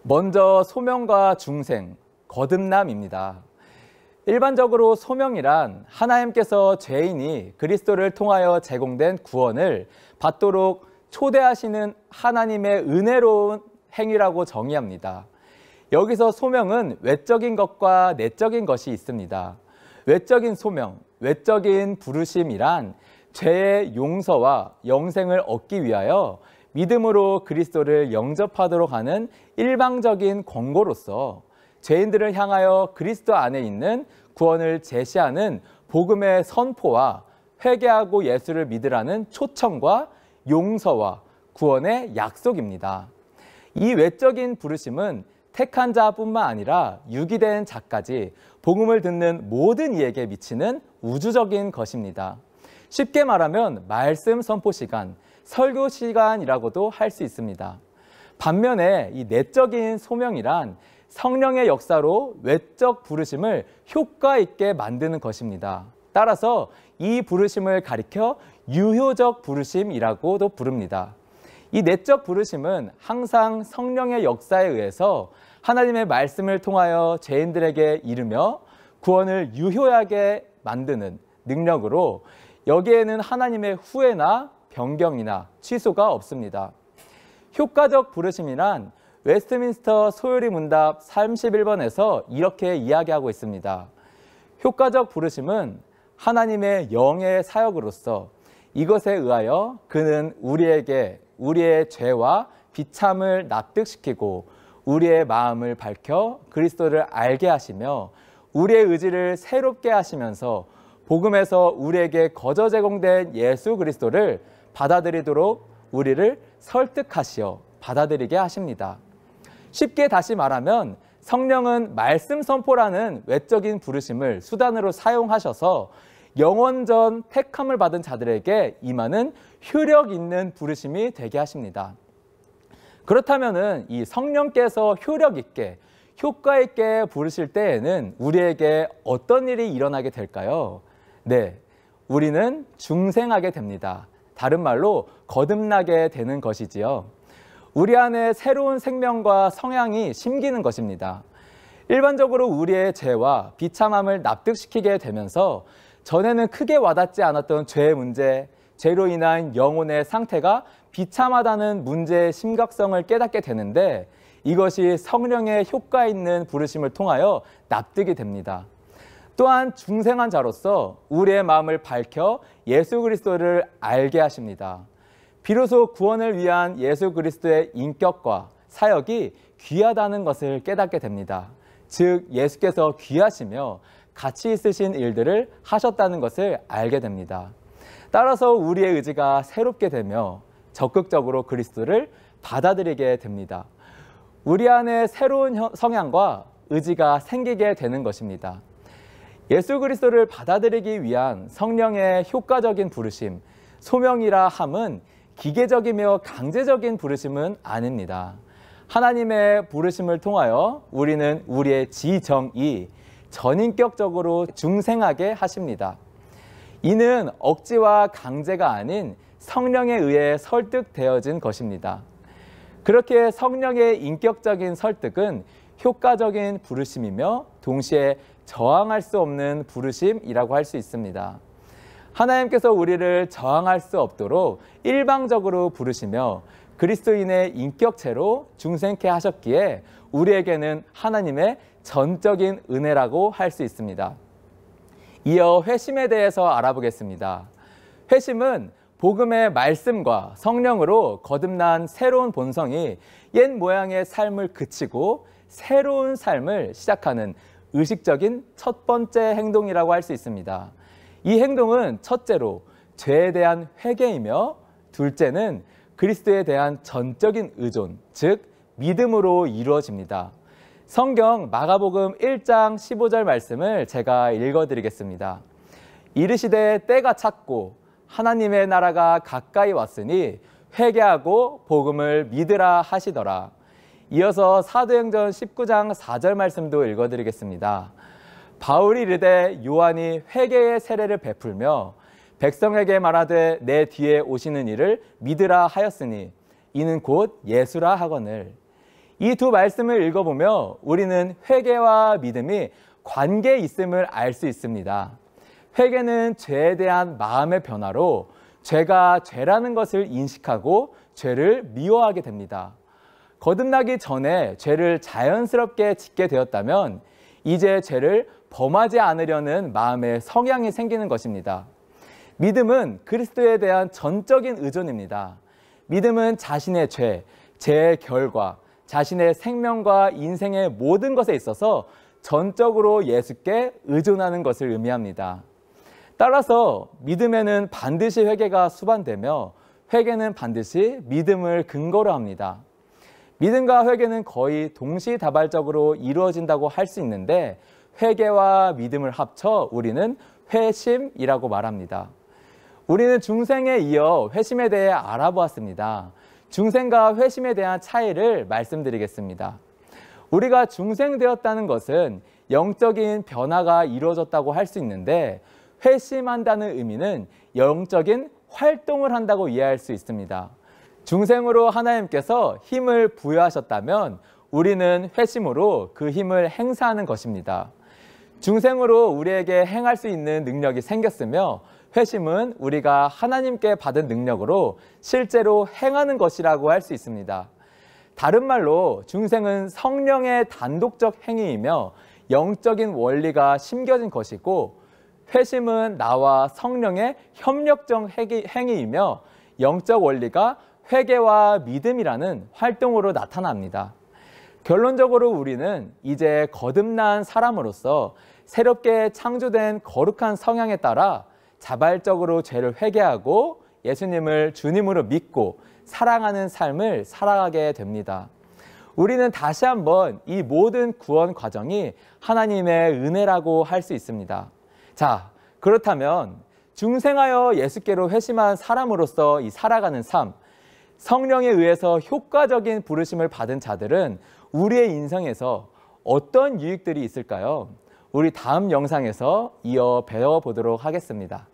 먼저 소명과 중생, 거듭남입니다. 일반적으로 소명이란 하나님께서 죄인이 그리스도를 통하여 제공된 구원을 받도록 초대하시는 하나님의 은혜로운 행위라고 정의합니다. 여기서 소명은 외적인 것과 내적인 것이 있습니다. 외적인 소명, 외적인 부르심이란 죄의 용서와 영생을 얻기 위하여 믿음으로 그리스도를 영접하도록 하는 일방적인 권고로서 죄인들을 향하여 그리스도 안에 있는 구원을 제시하는 복음의 선포와 회개하고 예수를 믿으라는 초청과 용서와 구원의 약속입니다. 이 외적인 부르심은 택한 자뿐만 아니라 유기된 자까지 복음을 듣는 모든 이에게 미치는 우주적인 것입니다. 쉽게 말하면 말씀 선포 시간, 설교 시간이라고도 할 수 있습니다. 반면에 이 내적인 소명이란 성령의 역사로 외적 부르심을 효과 있게 만드는 것입니다. 따라서 이 부르심을 가리켜 유효적 부르심이라고도 부릅니다. 이 내적 부르심은 항상 성령의 역사에 의해서 하나님의 말씀을 통하여 죄인들에게 이르며 구원을 유효하게 만드는 능력으로 여기에는 하나님의 후회나 변경이나 취소가 없습니다. 효과적 부르심이란 웨스트민스터 소요리 문답 31번에서 이렇게 이야기하고 있습니다. 효과적 부르심은 하나님의 영의 사역으로서 이것에 의하여 그는 우리에게 우리의 죄와 비참을 납득시키고 우리의 마음을 밝혀 그리스도를 알게 하시며 우리의 의지를 새롭게 하시면서 복음에서 우리에게 거저 제공된 예수 그리스도를 받아들이도록 우리를 설득하시어 받아들이게 하십니다. 쉽게 다시 말하면 성령은 말씀 선포라는 외적인 부르심을 수단으로 사용하셔서 영원전 택함을 받은 자들에게 임하는 효력 있는 부르심이 되게 하십니다. 그렇다면 이 성령께서 효력 있게 효과 있게 부르실 때에는 우리에게 어떤 일이 일어나게 될까요? 네, 우리는 중생하게 됩니다. 다른 말로 거듭나게 되는 것이지요. 우리 안에 새로운 생명과 성향이 심기는 것입니다. 일반적으로 우리의 죄와 비참함을 납득시키게 되면서 전에는 크게 와닿지 않았던 죄의 문제, 죄로 인한 영혼의 상태가 비참하다는 문제의 심각성을 깨닫게 되는데 이것이 성령의 효과 있는 부르심을 통하여 납득이 됩니다. 또한 중생한 자로서 우리의 마음을 밝혀 예수 그리스도를 알게 하십니다. 비로소 구원을 위한 예수 그리스도의 인격과 사역이 귀하다는 것을 깨닫게 됩니다. 즉 예수께서 귀하시며 가치 있으신 일들을 하셨다는 것을 알게 됩니다. 따라서 우리의 의지가 새롭게 되며 적극적으로 그리스도를 받아들이게 됩니다. 우리 안에 새로운 성향과 의지가 생기게 되는 것입니다. 예수 그리스도를 받아들이기 위한 성령의 효과적인 부르심, 소명이라 함은 기계적이며 강제적인 부르심은 아닙니다. 하나님의 부르심을 통하여 우리는 우리의 지정이 전인격적으로 중생하게 하십니다. 이는 억지와 강제가 아닌 성령에 의해 설득되어진 것입니다. 그렇게 성령의 인격적인 설득은 효과적인 부르심이며 동시에 저항할 수 없는 부르심이라고 할 수 있습니다. 하나님께서 우리를 저항할 수 없도록 일방적으로 부르시며 그리스도인의 인격체로 중생케 하셨기에 우리에게는 하나님의 전적인 은혜라고 할 수 있습니다. 이어 회심에 대해서 알아보겠습니다. 회심은 복음의 말씀과 성령으로 거듭난 새로운 본성이 옛 모양의 삶을 그치고 새로운 삶을 시작하는 의식적인 첫 번째 행동이라고 할 수 있습니다. 이 행동은 첫째로 죄에 대한 회개이며 둘째는 그리스도에 대한 전적인 의존, 즉 믿음으로 이루어집니다. 성경 마가복음 1장 15절 말씀을 제가 읽어드리겠습니다. 이르시되 때가 찼고 하나님의 나라가 가까이 왔으니 회개하고 복음을 믿으라 하시더라. 이어서 사도행전 19장 4절 말씀도 읽어드리겠습니다. 바울이 이르되 요한이 회개의 세례를 베풀며 백성에게 말하되 내 뒤에 오시는 이를 믿으라 하였으니 이는 곧 예수라 하거늘. 이 두 말씀을 읽어보며 우리는 회개와 믿음이 관계에 있음을 알 수 있습니다. 회개는 죄에 대한 마음의 변화로 죄가 죄라는 것을 인식하고 죄를 미워하게 됩니다. 거듭나기 전에 죄를 자연스럽게 짓게 되었다면 이제 죄를 범하지 않으려는 마음의 성향이 생기는 것입니다. 믿음은 그리스도에 대한 전적인 의존입니다. 믿음은 자신의 죄, 죄의 결과, 자신의 생명과 인생의 모든 것에 있어서 전적으로 예수께 의존하는 것을 의미합니다. 따라서 믿음에는 반드시 회개가 수반되며 회개는 반드시 믿음을 근거로 합니다. 믿음과 회개는 거의 동시다발적으로 이루어진다고 할 수 있는데 회개와 믿음을 합쳐 우리는 회심이라고 말합니다. 우리는 중생에 이어 회심에 대해 알아보았습니다. 중생과 회심에 대한 차이를 말씀드리겠습니다. 우리가 중생되었다는 것은 영적인 변화가 이루어졌다고 할 수 있는데 회심한다는 의미는 영적인 활동을 한다고 이해할 수 있습니다. 중생으로 하나님께서 힘을 부여하셨다면 우리는 회심으로 그 힘을 행사하는 것입니다. 중생으로 우리에게 행할 수 있는 능력이 생겼으며 회심은 우리가 하나님께 받은 능력으로 실제로 행하는 것이라고 할 수 있습니다. 다른 말로 중생은 성령의 단독적 행위이며 영적인 원리가 심겨진 것이고 회심은 나와 성령의 협력적 행위이며 영적 원리가 회개와 믿음이라는 활동으로 나타납니다. 결론적으로 우리는 이제 거듭난 사람으로서 새롭게 창조된 거룩한 성향에 따라 자발적으로 죄를 회개하고 예수님을 주님으로 믿고 사랑하는 삶을 살아가게 됩니다. 우리는 다시 한번 이 모든 구원 과정이 하나님의 은혜라고 할 수 있습니다. 자, 그렇다면 중생하여 예수께로 회심한 사람으로서 이 살아가는 삶, 성령에 의해서 효과적인 부르심을 받은 자들은 우리의 인생에서 어떤 유익들이 있을까요? 우리 다음 영상에서 이어 배워보도록 하겠습니다.